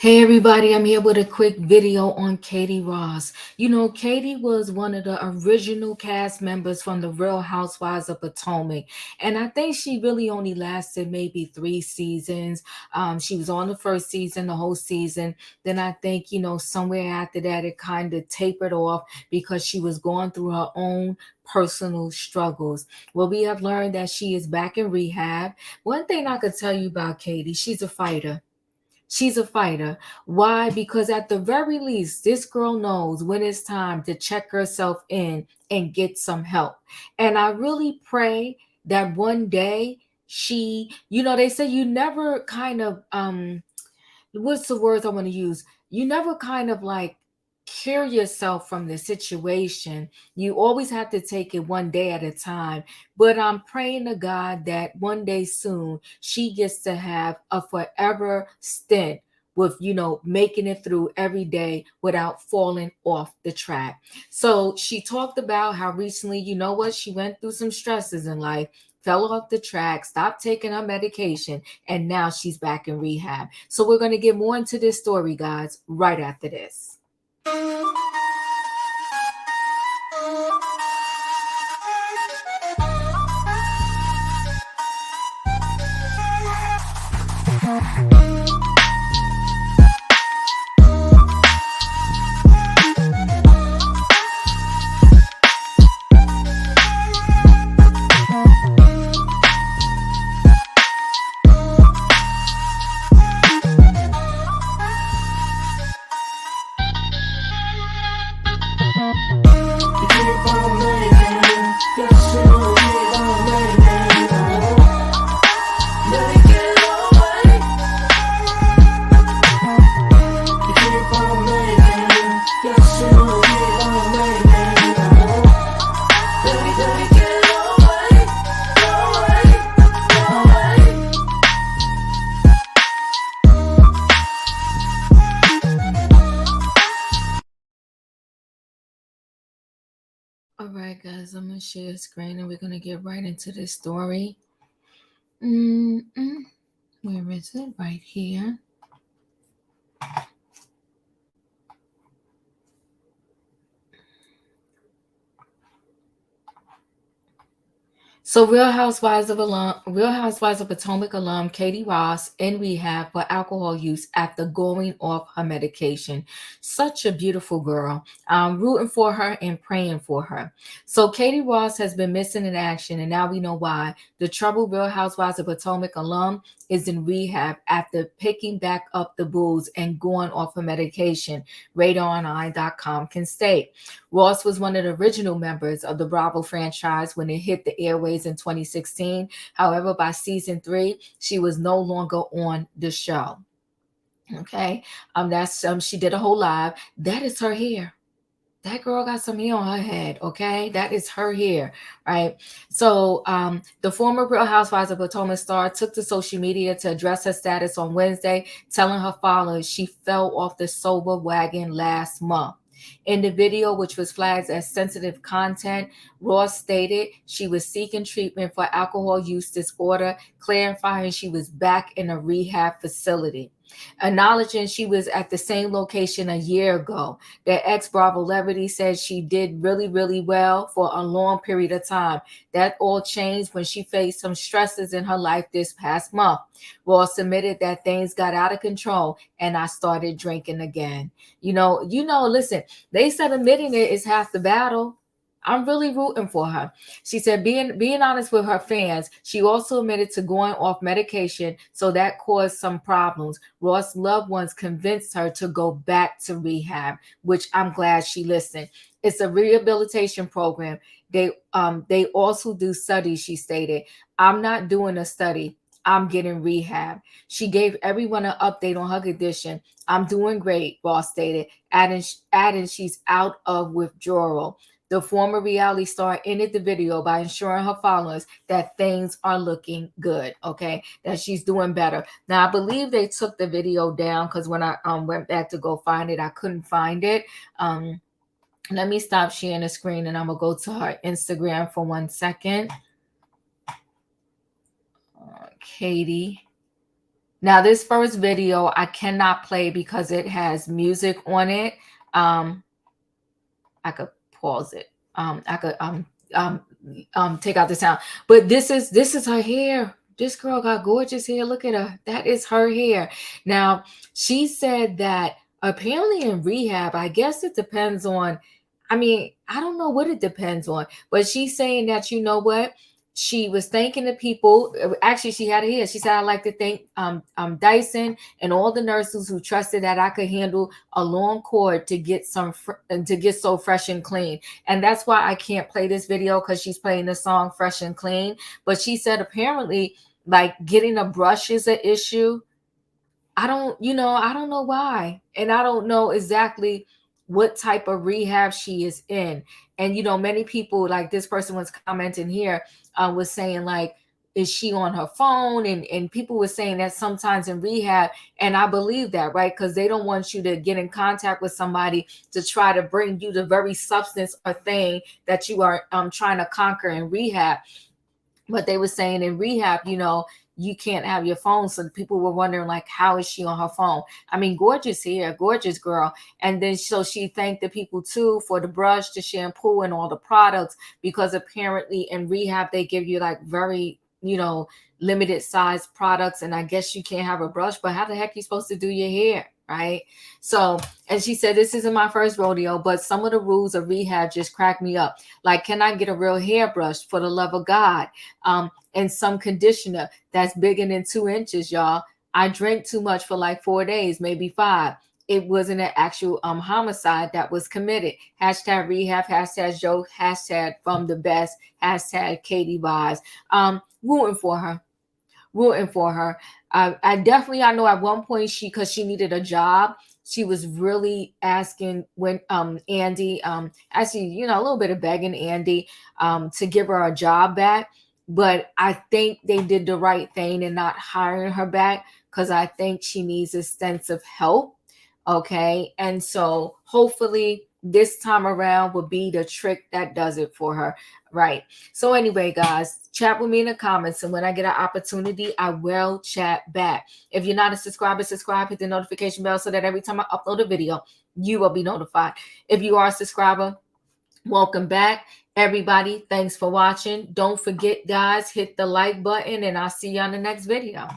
Hey everybody, I'm here with a quick video on Katie Ross. You know, Katie was one of the original cast members from the Real Housewives of Potomac, and I think she really only lasted maybe 3 seasons. She was on the first season, the whole season. Then I think, somewhere after that, it kind of tapered off because she was going through her own personal struggles. Well, we have learned that she is back in rehab. One thing I could tell you about Katie, she's a fighter. She's a fighter. Why? Because at the very least, this girl knows when it's time to check herself in and get some help. And I really pray that one day they say you never kind of what's the words I want to use? You never kind of like cure yourself from the situation. You always have to take it one day at a time. But I'm praying to God that one day soon she gets to have a forever stint with making it through every day without falling off the track. So she talked about how recently, she went through some stresses in life, fell off the track, stopped taking her medication, and now she's back in rehab. So we're going to get more into this story, guys, right after this. All right, guys, I'm going to share a screen and we're going to get right into this story. Where is it? Right here. So Real Housewives of Potomac alum Katie Ross in rehab for alcohol use after going off her medication. Such a beautiful girl. I'm rooting for her and praying for her. So Katie Ross has been missing in action, and now we know why. The troubled Real Housewives of Potomac alum is in rehab after picking back up the booze and going off her medication. RadarOnline.com can state. Ross was one of the original members of the Bravo franchise when it hit the airways in 2016. However, by season 3, she was no longer on the show. Okay, that's she did a whole live. That is her hair. That girl got some hair on her head, okay? That is her hair, right? So the former Real Housewives of Potomac star took to social media to address her status on Wednesday, telling her followers she fell off the sober wagon last month. In the video, which was flagged as sensitive content, Ross stated she was seeking treatment for alcohol use disorder, clarifying she was back in a rehab facility. Acknowledging she was at the same location a year ago, the ex-Bravo celebrity said she did really, really well for a long period of time. That all changed when she faced some stresses in her life this past month. Ross admitted that things got out of control and I started drinking again. Listen, they said admitting it is half the battle. I'm really rooting for her. She said being honest with her fans, she also admitted to going off medication, so that caused some problems. Ross' loved ones convinced her to go back to rehab, which I'm glad she listened. It's a rehabilitation program. They also do studies, she stated. I'm not doing a study. I'm getting rehab. She gave everyone an update on her condition. I'm doing great, Ross stated, adding she's out of withdrawal. The former reality star ended the video by ensuring her followers that things are looking good, okay, that she's doing better. Now, I believe they took the video down because when I went back to go find it, I couldn't find it. Let me stop sharing the screen and I'm going to go to her Instagram for 1 second. Katie Now, this first video I cannot play because it has music on it. I could pause it. I could um take out the sound. But this is her hair. This girl got gorgeous hair. Look at her. That is her hair. Now, she said that apparently in rehab, I guess it depends on, I mean, I don't know what it depends on, but she's saying that, you know what? She was thanking the people. Actually, she had it here. She said, I'd like to thank Dyson and all the nurses who trusted that I could handle a long cord to get to get so fresh and clean. And that's why I can't play this video, because she's playing the song Fresh and Clean. But she said apparently like getting a brush is an issue. I don't know why. And I don't know exactly what type of rehab she is in. And, many people, like this person was commenting here, was saying, like, is she on her phone? And people were saying that sometimes in rehab. And I believe that, right? Because they don't want you to get in contact with somebody to try to bring you the very substance or thing that you are trying to conquer in rehab. But they were saying in rehab, you can't have your phone. So people were wondering, like, how is she on her phone? I mean, gorgeous hair, gorgeous girl. And then so she thanked the people too for the brush, the shampoo, and all the products, because apparently in rehab they give you like very, limited size products. And I guess you can't have a brush, but how the heck are you supposed to do your hair? Right. So, and she said, this isn't my first rodeo, but some of the rules of rehab just crack me up. Like, can I get a real hairbrush for the love of God? And some conditioner that's bigger than 2 inches, y'all. I drank too much for like 4 days, maybe 5. It wasn't an actual homicide that was committed. Hashtag rehab, hashtag joke, hashtag from the best, hashtag Katie Vibes. Rooting for her. Rooting for her. I know at one point because she needed a job, she was really asking when Andy, actually, a little bit of begging Andy to give her a job back. But I think they did the right thing in not hiring her back, because I think she needs a sense of help. Okay. And so hopefully this time around will be the trick that does it for her. Right. So anyway, guys, chat with me in the comments. And when I get an opportunity, I will chat back. If you're not a subscriber, subscribe, hit the notification bell so that every time I upload a video, you will be notified. If you are a subscriber, welcome back. Everybody, thanks for watching. Don't forget, guys, hit the like button, and I'll see you on the next video.